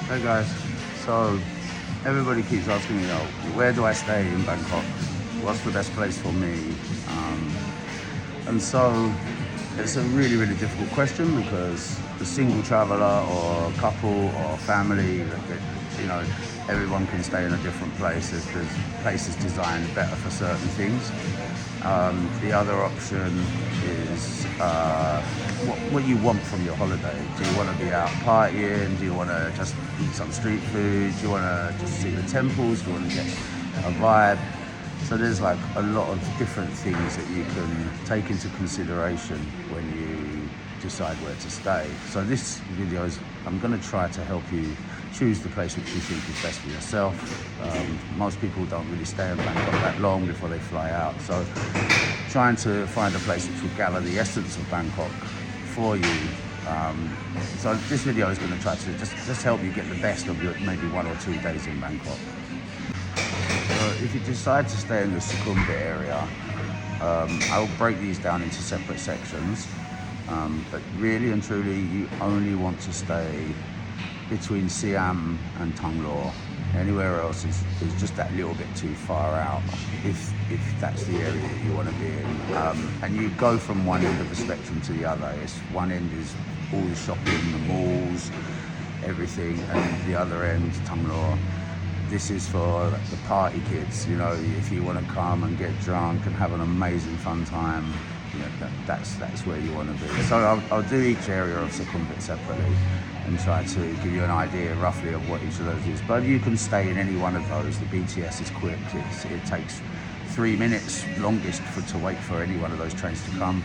Hey guys, so everybody keeps asking me, where do I stay in Bangkok? What's the best place for me? And so it's a really, really difficult question because the single traveler or couple or family, everyone can stay in a different place. There's places designed better for certain things. The other option is what you want from your holiday. Do you want to be out partying? Do you want to just eat some street food? Do you want to just see the temples? Do you want to get a vibe? So there's like a lot of different things that you can take into consideration when you decide where to stay. So this video is, I'm going to try to help you choose the place which you think is best for yourself. Most people don't really stay in Bangkok that long before they fly out. So trying to find a place which will gather the essence of Bangkok for you. So this video is going to try to just help you get the best of your maybe 1 or 2 days in Bangkok. So if you decide to stay in the Sukhumvit area, I'll break these down into separate sections. But really and truly, you only want to stay between Siam and Tung Lor. Anywhere else is just that little bit too far out, if that's the area that you want to be in. And you go from one end of the spectrum to the other. One end is all the shopping, the malls, everything, and the other end, Tung Lor. This is for the party kids, if you want to come and get drunk and have an amazing fun time, that's where you want to be. So I'll do each area of Sukhumvit separately and try to give you an idea roughly of what each of those is. But you can stay in any one of those. The BTS is quick. It takes 3 minutes longest to wait for any one of those trains to come.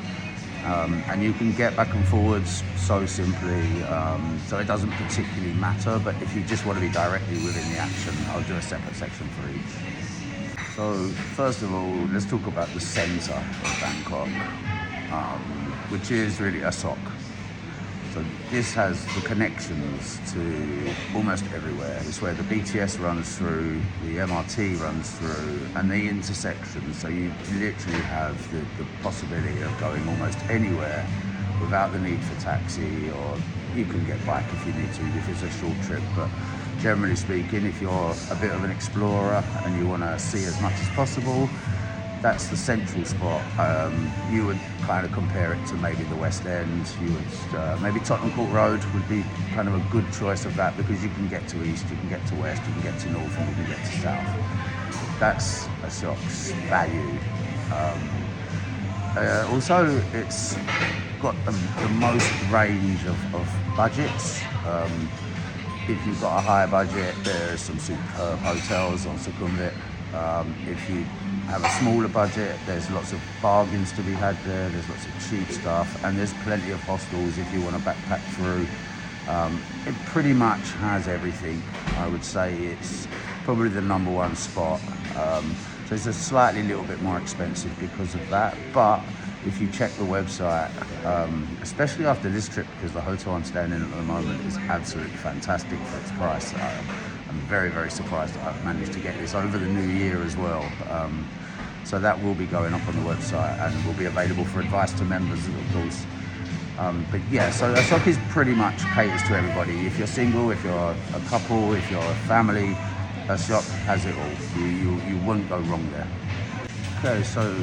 And you can get back and forwards so simply, so it doesn't particularly matter, but if you just want to be directly within the action, I'll do a separate section for each. So first of all, let's talk about the centre of Bangkok, which is really Asok. So this has the connections to almost everywhere. It's where the BTS runs through, the MRT runs through, and the intersections. So you literally have the possibility of going almost anywhere without the need for taxi, or you can get bike if you need to, if it's a short trip. But generally speaking, if you're a bit of an explorer and you want to see as much as possible, that's the central spot. You would kind of compare it to maybe the West End. You would maybe Tottenham Court Road would be kind of a good choice of that, because you can get to east, you can get to west, you can get to north, and you can get to south. That's Asok's value. Also, it's got the most range of budgets. If you've got a higher budget, there's some superb hotels on Sukhumvit. If you have a smaller budget, there's lots of bargains to be had there, there's lots of cheap stuff, and there's plenty of hostels if you want to backpack through. It pretty much has everything. I would say it's probably the #1 spot. So it's a slightly little bit more expensive because of that, but if you check the website, especially after this trip, because the hotel I'm staying in at the moment is absolutely fantastic for its price. I'm very, very surprised that I've managed to get this over the new year as well. So that will be going up on the website and will be available for advice to members, of course. But yeah, so Asok is pretty much caters to everybody. If you're single, if you're a couple, if you're a family, Asok has it all. You won't go wrong there. Okay, so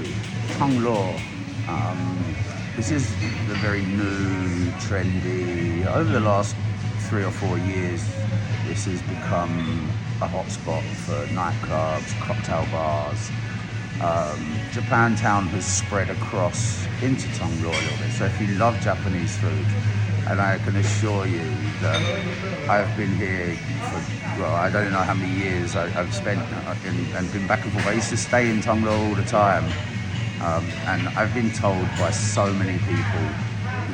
Tung Lor. This is the very new, trendy. Over the last 3 or 4 years, this has become a hotspot for nightclubs, cocktail bars. Japantown has spread across into Tung Lor a little bit. So if you love Japanese food, and I can assure you that I've been here for, well, I don't know how many years I've spent and been back and forth. I used to stay in Tung Lor all the time. And I've been told by so many people,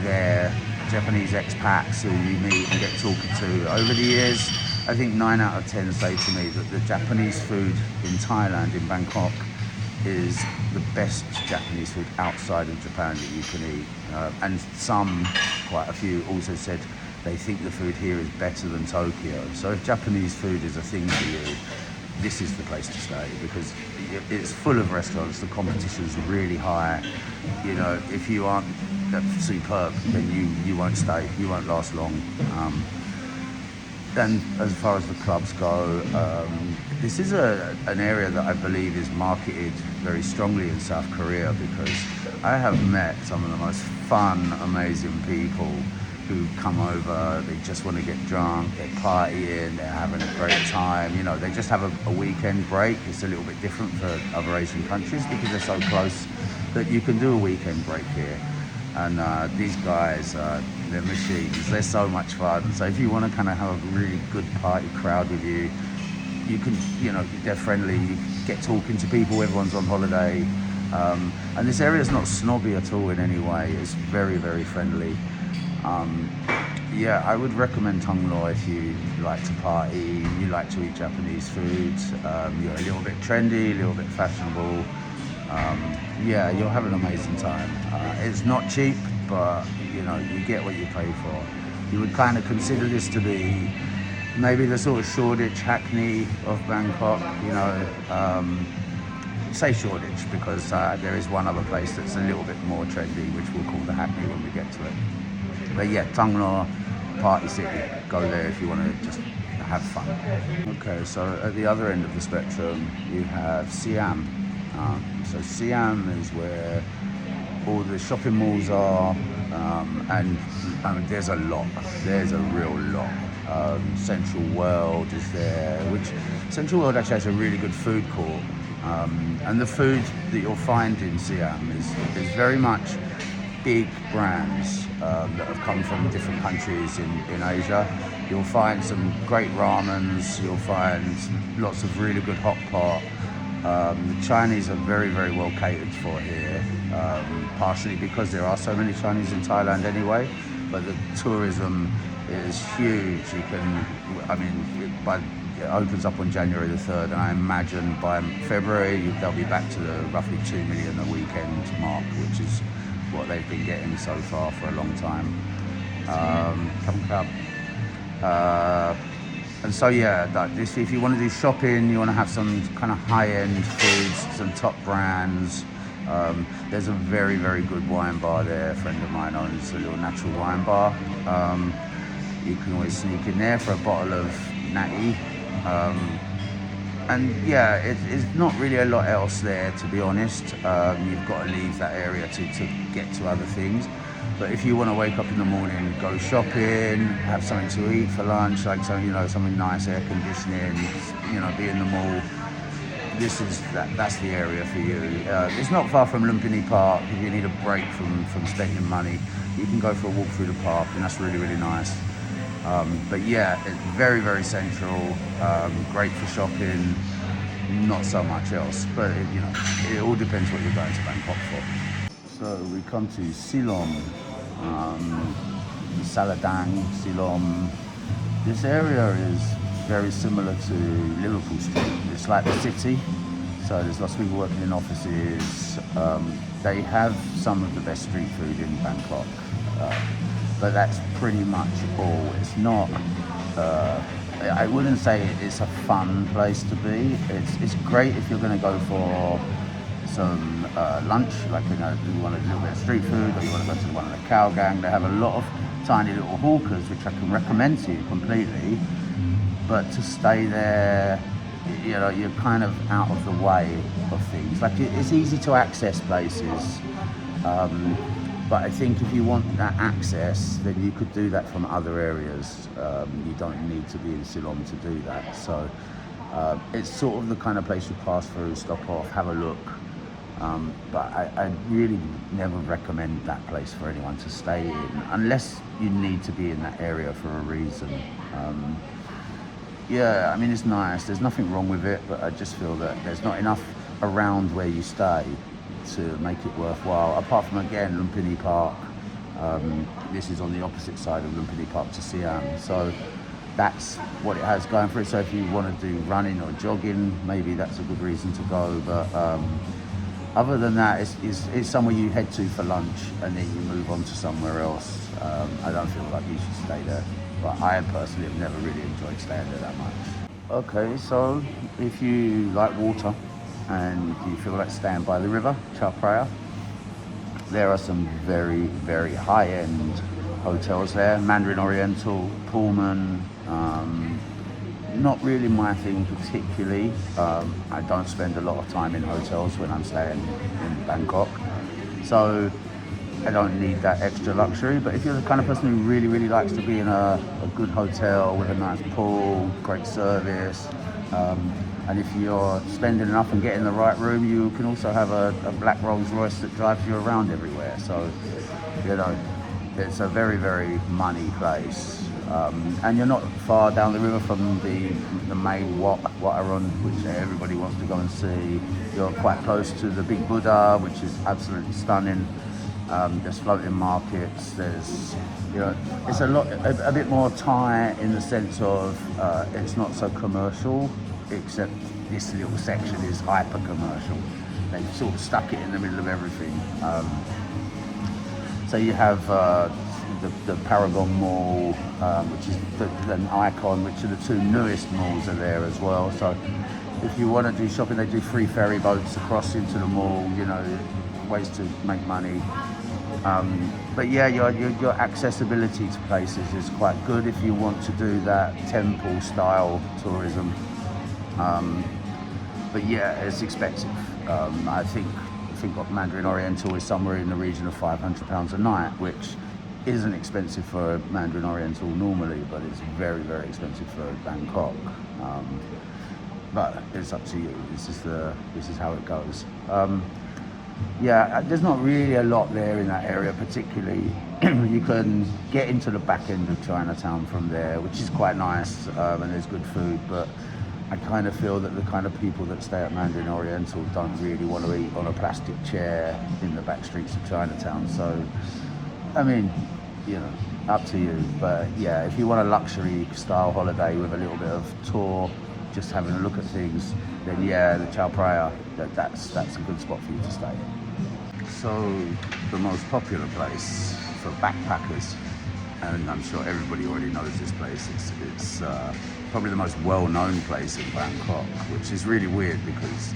they're Japanese expats who you meet and get talking to. Over the years, I think 9 out of 10 say to me that the Japanese food in Thailand, in Bangkok, is the best Japanese food outside of Japan that you can eat. And quite a few, also said they think the food here is better than Tokyo. So if Japanese food is a thing for you, this is the place to stay, because it's full of restaurants. The competition's really high. If you aren't superb, then you won't stay. You won't last long. And as far as the clubs go, this is an area that I believe is marketed very strongly in South Korea, because I have met some of the most fun, amazing people who come over. They just want to get drunk, they're partying, they're having a great time. You know, they just have a weekend break. It's a little bit different for other Asian countries because they're so close that you can do a weekend break here. And these guys, they're machines. They're so much fun. So if you want to kind of have a really good party crowd with you, you can, you know, they're friendly. You get talking to people. Everyone's on holiday. And this area is not snobby at all in any way. It's very, very friendly. Yeah, I would recommend Tonglo if you like to party, you like to eat Japanese food, you're a little bit trendy, a little bit fashionable. Yeah, you'll have an amazing time. It's not cheap, but you know, you get what you pay for. You would kind of consider this to be maybe the sort of Shoreditch, Hackney of Bangkok, you know. Say Shoreditch because there is one other place that's a little bit more trendy, which we'll call the Hackney when we get to it. But yeah, Tonglo, Party City. Go there if you want to just have fun. Okay, so at the other end of the spectrum, you have Siam. So Siam is where all the shopping malls are, and there's a lot. There's a real lot. Central World is there, which Central World actually has a really good food court. And the food that you'll find in Siam is very much big brands that have come from different countries in Asia. You'll find some great ramens, you'll find lots of really good hot pot. The Chinese are very, very well catered for here, partially because there are so many Chinese in Thailand anyway, but the tourism is huge. You can, I mean, it opens up on January the 3rd, and I imagine by February they'll be back to the roughly 2 million a weekend mark, which is what they've been getting so far for a long time. And so yeah, if you want to do shopping, you want to have some kind of high-end foods, some top brands. There's a very, very good wine bar there. A friend of mine owns a little natural wine bar. You can always sneak in there for a bottle of natty. And yeah, it's not really a lot else there, to be honest. You've got to leave that area to get to other things. But if you want to wake up in the morning, go shopping, have something to eat for lunch, like something nice, air conditioning, be in the mall, that's the area for you. It's not far from Lumpini Park. If you need a break from spending money, you can go for a walk through the park, and that's really, really nice. But yeah, it's very, very central, great for shopping, not so much else. But it all depends what you're going to Bangkok for. So we come to Silom, Saladang, Silom. This area is very similar to Liverpool Street. It's like the city, so there's lots of people working in offices. They have some of the best street food in Bangkok, but that's pretty much all. It's not, I wouldn't say it's a fun place to be. It's great if you're going to go for some lunch, like you want a little bit of street food, or you want to go to one of the cow gang. They have a lot of tiny little hawkers, which I can recommend to you completely. But to stay there, you're kind of out of the way of things. Like it's easy to access places, but I think if you want that access, then you could do that from other areas. You don't need to be in Silom to do that. So it's sort of the kind of place you pass through, stop off, have a look. But I really never recommend that place for anyone to stay in, unless you need to be in that area for a reason. Yeah, I mean, it's nice. There's nothing wrong with it, but I just feel that there's not enough around where you stay to make it worthwhile. Apart from, again, Lumpini Park. This is on the opposite side of Lumpini Park to Siam. So that's what it has going for it. So if you want to do running or jogging, maybe that's a good reason to go. But other than that, it's somewhere you head to for lunch and then you move on to somewhere else. I don't feel like you should stay there. But I personally have never really enjoyed staying there that much. Okay, so if you like water and you feel like staying by the river, Chao Phraya, there are some very, very high-end hotels there. Mandarin Oriental, Pullman, Not really my thing particularly. I don't spend a lot of time in hotels when I'm staying in Bangkok, so I don't need that extra luxury. But if you're the kind of person who really, really likes to be in a good hotel with a nice pool, great service, and if you're spending enough and getting the right room, you can also have a black Rolls Royce that drives you around everywhere. So, you know, it's a very, very money place. And you're not far down the river from the main Wat Wataron, which everybody wants to go and see. You're quite close to the Big Buddha, which is absolutely stunning. There's floating markets. There's, you know, it's a bit more Thai in the sense of it's not so commercial, except this little section is hyper commercial. They've sort of stuck it in the middle of everything. So you have the Paragon Mall, which is an icon, which are the two newest malls are there as well. So if you want to do shopping, they do free ferry boats across into the mall, you know, ways to make money. But yeah, your accessibility to places is quite good if you want to do that temple style tourism. But yeah, it's expensive. I think Mandarin Oriental is somewhere in the region of £500 a night, which isn't expensive for Mandarin Oriental normally, but it's very, very expensive for Bangkok. But it's up to you. This is how it goes. Yeah, there's not really a lot there in that area particularly. You can get into the back end of Chinatown from there, which is quite nice, and there's good food, but I kind of feel that the kind of people that stay at Mandarin Oriental don't really want to eat on a plastic chair in the back streets of Chinatown. So, I mean, you know, up to you. But yeah, if you want a luxury style holiday with a little bit of tour, just having a look at things, then yeah, the Chao Phraya, that's a good spot for you to stay. So the most popular place for backpackers, and I'm sure everybody already knows this place, it's probably the most well-known place in Bangkok, which is really weird because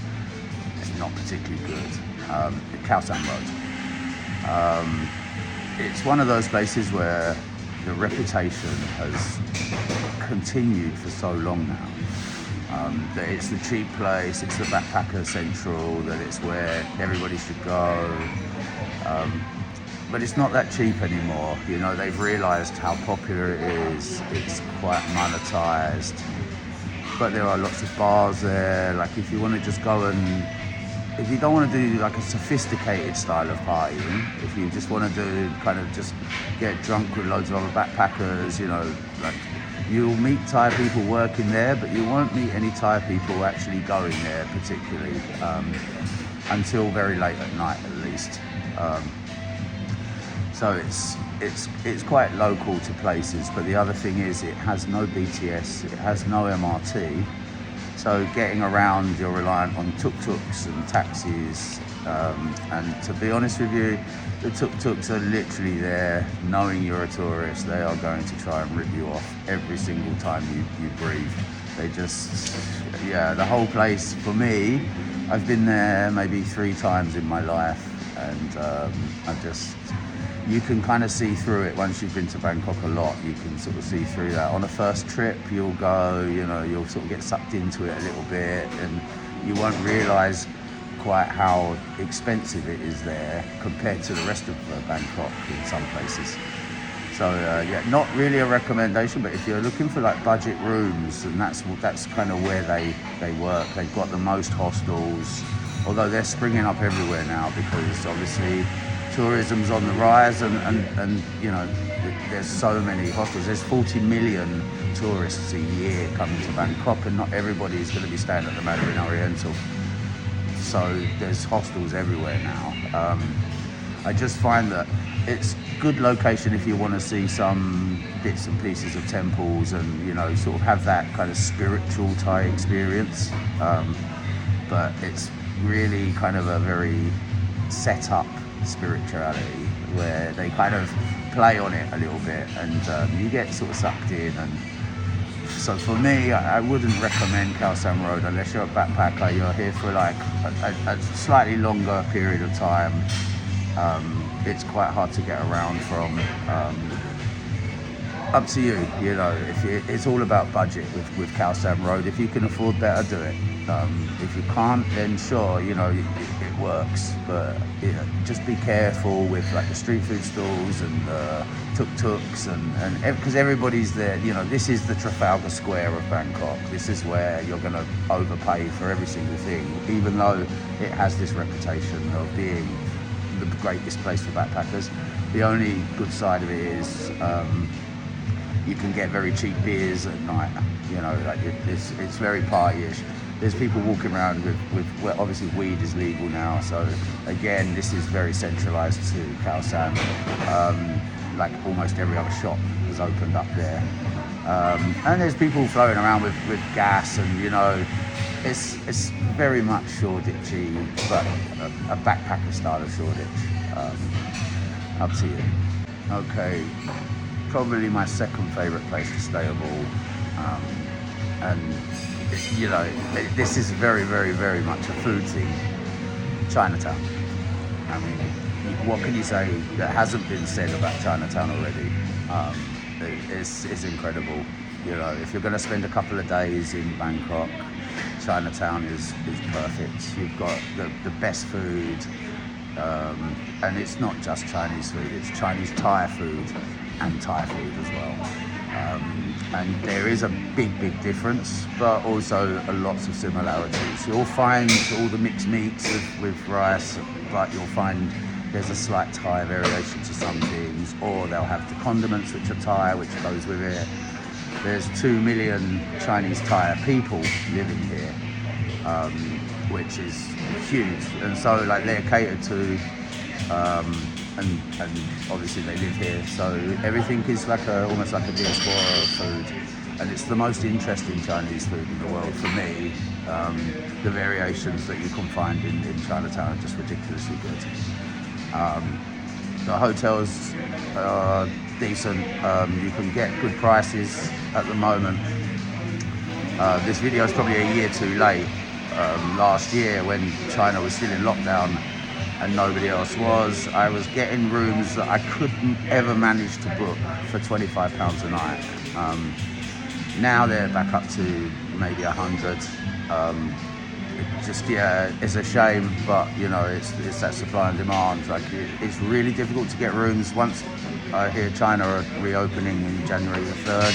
it's not particularly good. The Khao San Road. It's one of those places where the reputation has continued for so long now. That it's the cheap place, it's the backpacker central, that it's where everybody should go. But it's not that cheap anymore. You know, they've realised how popular it is. It's quite monetized. But there are lots of bars there. Like if you want to just go and, if you don't want to do like a sophisticated style of partying, if you just want to do kind of just get drunk with loads of other backpackers, you know, like you'll meet Thai people working there, but you won't meet any Thai people actually going there particularly until very late at night at least. So it's quite local to places, but the other thing is it has no BTS, it has no MRT. So getting around, you're reliant on tuk-tuks and taxis. And to be honest with you, the tuk-tuks are literally there, knowing you're a tourist. They are going to try and rip you off every single time you breathe. They just, yeah, the whole place, for me, I've been there maybe 3 times in my life, and you can kind of see through it once you've been to Bangkok a lot. You can sort of see through that. On a first trip, you'll go, you know, you'll sort of get sucked into it a little bit, and you won't realise quite how expensive it is there compared to the rest of Bangkok in some places. So yeah, not really a recommendation, but if you're looking for like budget rooms, and that's kind of where they work. They've got the most hostels, although they're springing up everywhere now because obviously tourism's on the rise, and you know, there's so many hostels. There's 40 million tourists a year coming to Bangkok, and not everybody is going to be staying at the Mandarin Oriental. So there's hostels everywhere now. I just find that it's good location if you want to see some bits and pieces of temples and, you know, sort of have that kind of spiritual Thai experience. But it's really kind of a very set up spirituality where they kind of play on it a little bit, and you get sort of sucked in. And so for me, I wouldn't recommend Khao San Road unless you're a backpacker. You're here for like a slightly longer period of time. It's quite hard to get around from. up to you. You know, it's all about budget with Khao San Road. If you can afford better, do it. If you can't, then sure, you know, it works. But you know, just be careful with like the street food stalls and tuk-tuks and because everybody's there. You know, this is the Trafalgar Square of Bangkok. This is where you're going to overpay for every single thing, even though it has this reputation of being the greatest place for backpackers. The only good side of it is you can get very cheap beers at night. You know, like it's very partyish. There's people walking around with well, obviously weed is legal now, so again, this is very centralized to Khao San. Like almost every other shop has opened up there. And there's people floating around with gas, and you know, it's very much Shoreditchy, but a backpacker style of Shoreditch. Up to you. Okay, probably my second favourite place to stay of all. And you know, this is very, very, very much a food thing. Chinatown. I mean, what can you say that hasn't been said about Chinatown already? It's incredible. You know, if you're going to spend a couple of days in Bangkok, Chinatown is perfect. You've got the best food, and it's not just Chinese food, it's Chinese Thai food and Thai food as well. And there is a big difference, but also lots of similarities. You'll find all the mixed meats with rice, but you'll find there's a slight Thai variation to some things, or they'll have the condiments which are Thai, which goes with it. There's 2 million Chinese Thai people living here, which is huge, and so like they're catered to, and obviously they live here, so everything is like almost like a diaspora of food, and it's the most interesting Chinese food in the world for me. The variations that you can find in Chinatown are just ridiculously good. The hotels are decent. You can get good prices at the moment. This video is probably a year too late. Last year, when China was still in lockdown and nobody else was, I was getting rooms that I couldn't ever manage to book for £25 a night. Now they're back up to maybe 100. It's a shame, but you know, it's that supply and demand. Like it's really difficult to get rooms. Once I hear China are reopening in January the 3rd,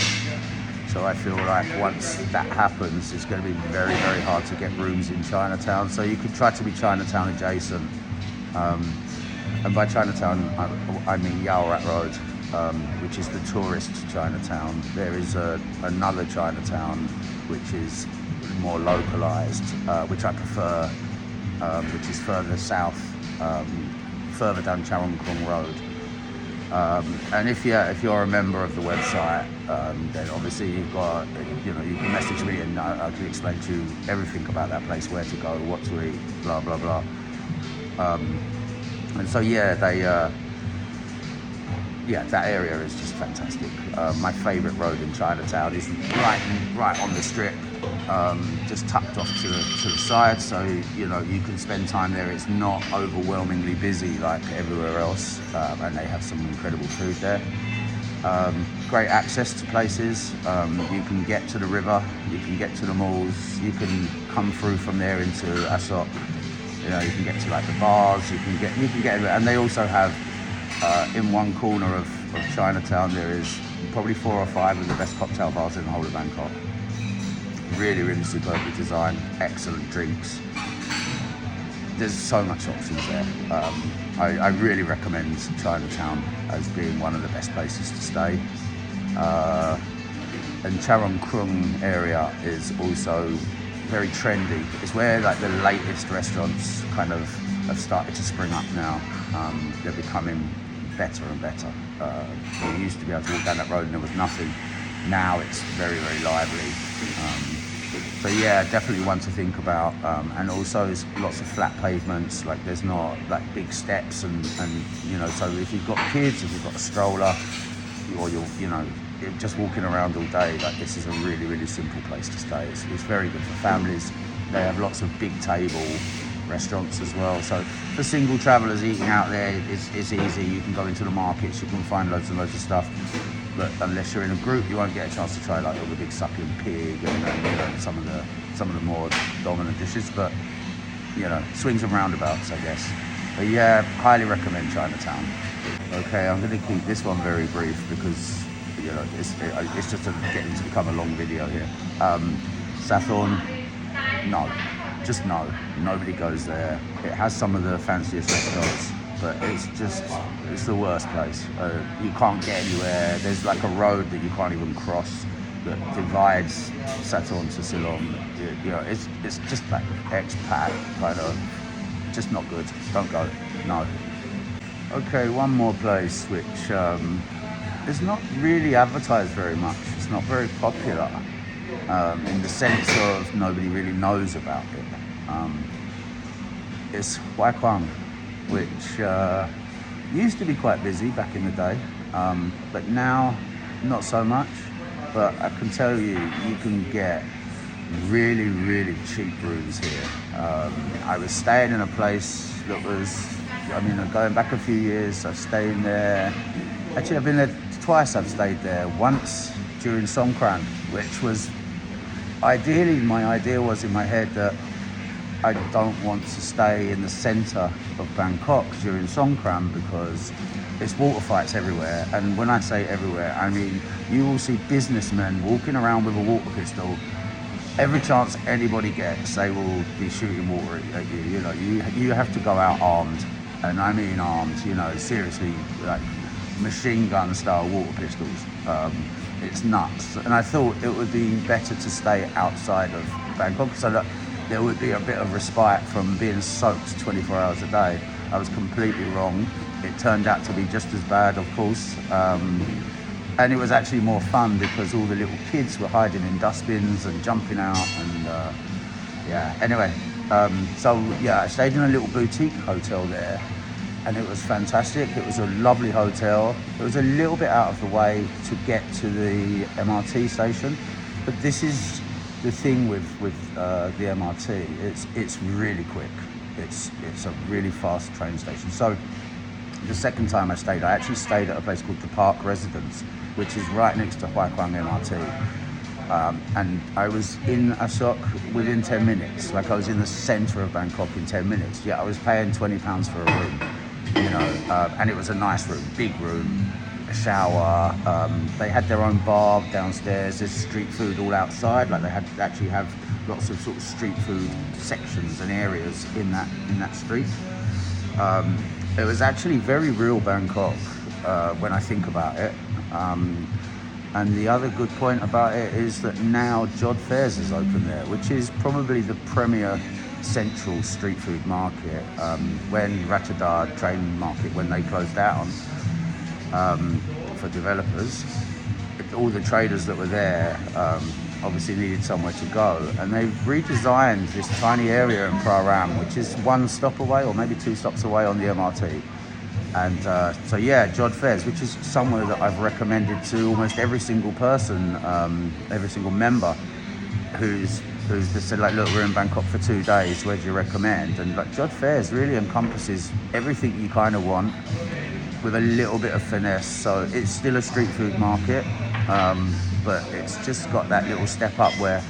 so I feel like once that happens, it's going to be very, very hard to get rooms in Chinatown. So you could try to be Chinatown adjacent. And by Chinatown, I mean Yaorat Road, which is the tourist Chinatown. There is another Chinatown, which is more localized, which I prefer, which is further south, further down Charing Cross Road. And if you're a member of the website, then obviously you can message me and I can explain to you everything about that place, where to go, what to eat, blah blah blah. And so that area is just fantastic. My favourite road in Chinatown is right on the strip, just tucked off to the side, so you know you can spend time there. It's not overwhelmingly busy like everywhere else, and they have some incredible food there. Great access to places. You can get to the river, you can get to the malls, you can come through from there into Asok. You know, you can get to like the bars, you can get, and they also have in one corner of Chinatown there is probably 4 or 5 of the best cocktail bars in the whole of Bangkok. Really, really superbly designed, excellent drinks. There's so much options there. I really recommend Chinatown as being one of the best places to stay. And Charing Cross area is also very trendy. It's where like the latest restaurants kind of have started to spring up now. They're becoming better and better. You used to be able to walk down that road and there was nothing. Now it's very, very lively. So yeah, definitely one to think about. And also it's lots of flat pavements, like there's not like big steps and you know, so if you've got kids, if you've got a stroller, or you're just walking around all day, like this is a really, really simple place to stay. It's very good for families. They have lots of big table restaurants as well. So for single travellers eating out there, it's easy. You can go into the markets, you can find loads and loads of stuff. but unless you're in a group, you won't get a chance to try like all the big sucking pig and some of the more dominant dishes. But swings and roundabouts, I guess. But yeah, highly recommend Chinatown. Okay, I'm going to keep this one very brief because it's just getting to become a long video here. Sathorn, no, just no. Nobody goes there. It has some of the fanciest restaurants, but it's the worst place. You can't get anywhere. There's like a road that you can't even cross that divides Sathorn to Ceylon. It's just like expat kind of, just not good. Don't go. No. Okay, one more place which is not really advertised very much. It's not very popular in the sense of nobody really knows about it. It's Huaikwang, which used to be quite busy back in the day, but now not so much. But I can tell you, you can get really, really cheap rooms here. I was staying in a place that was, going back a few years, I've stayed there. Actually, I've been there twice. I've stayed there. Once during Songkran, which was, ideally, my idea was in my head that I don't want to stay in the centre of Bangkok during Songkran because it's water fights everywhere. And when I say everywhere, I mean you will see businessmen walking around with a water pistol. Every chance anybody gets, they will be shooting water at you. You have to go out armed, and I mean armed. Seriously, like machine gun style water pistols. It's nuts. And I thought it would be better to stay outside of Bangkok so that there would be a bit of respite from being soaked 24 hours a day. I was completely wrong. It turned out to be just as bad, of course. And it was actually more fun because all the little kids were hiding in dustbins and jumping out and anyway. I stayed in a little boutique hotel there and it was fantastic. It was a lovely hotel. It was a little bit out of the way to get to the MRT station, but this is the thing with the MRT. It's really quick. It's a really fast train station. So the second time I actually stayed at a place called the Park Residence, which is right next to Huaikwang MRT. And I was in Ashok within 10 minutes. Like I was in the centre of Bangkok in 10 minutes. Yeah, I was paying £20 for a room, and it was a nice room, big room, a shower. They had their own bar downstairs. There's street food all outside. Like they actually have lots of sort of street food sections and areas in that street. It was actually very real Bangkok when I think about it. And the other good point about it is that now Jod Fairs is open there, which is probably the premier central street food market. When Ratchadar train market, when they closed down for developers, all the traders that were there obviously needed somewhere to go, and they've redesigned this tiny area in Praram, which is one stop away or maybe two stops away on the MRT. And Jod Fairs, which is somewhere that I've recommended to almost every single person, every single member who's just said, like, look, we're in Bangkok for 2 days, where do you recommend? And like Jod Fairs really encompasses everything you kind of want with a little bit of finesse. So it's still a street food market, but it's just got that little step up where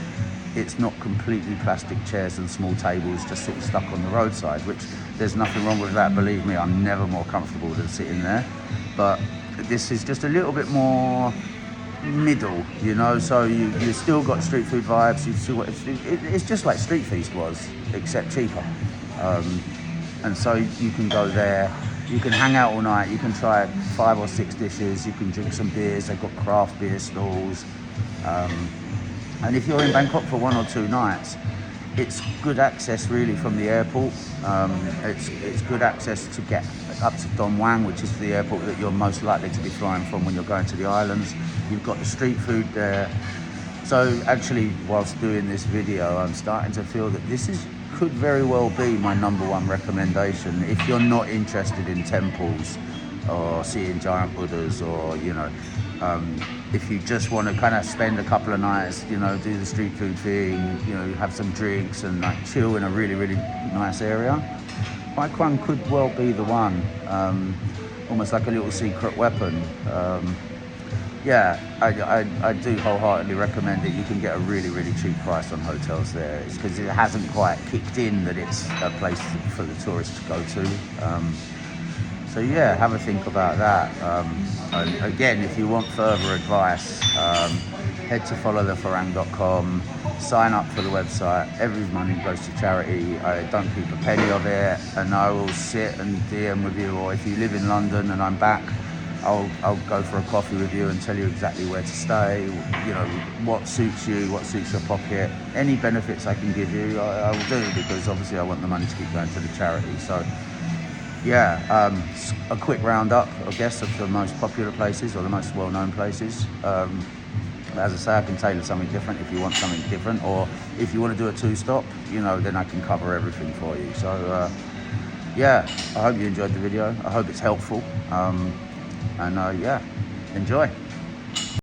it's not completely plastic chairs and small tables just sort of stuck on the roadside, which there's nothing wrong with that. Believe me, I'm never more comfortable than sitting there. But this is just a little bit more middle, so you still got street food vibes. It's just like Street Feast was, except cheaper. And so you can go there, you can hang out all night, you can try 5 or 6 dishes, you can drink some beers. They've got craft beer stalls. And if you're in Bangkok for 1 or 2 nights, it's good access really from the airport. It's good access to get up to Don Muang, which is the airport that you're most likely to be flying from when you're going to the islands. You've got the street food there. So actually, whilst doing this video, I'm starting to feel that this could very well be my #1 recommendation if you're not interested in temples or seeing giant Buddhas, or if you just want to kind of spend a couple of nights, do the street food thing, have some drinks and like chill in a really, really nice area. Huaikwang could well be the one, almost like a little secret weapon. yeah, I do wholeheartedly recommend it. You can get a really, really cheap price on hotels there. It's because it hasn't quite kicked in that it's a place for the tourists to go to. So yeah, have a think about that. And again, if you want further advice, head to followthefarang.com, sign up for the website. Every money goes to charity. I don't keep a penny of it, and I will sit and DM with you, or if you live in London and I'm back, I'll go for a coffee with you and tell you exactly where to stay, you know, what suits you, what suits your pocket. Any benefits I can give you, I will do, because obviously I want the money to keep going to the charity. So yeah, a quick roundup, I guess, of the most popular places or the most well-known places. As I say, I can tailor something different if you want something different, or if you want to do a two-stop, you know, then I can cover everything for you. So yeah, I hope you enjoyed the video. I hope it's helpful. And yeah, enjoy.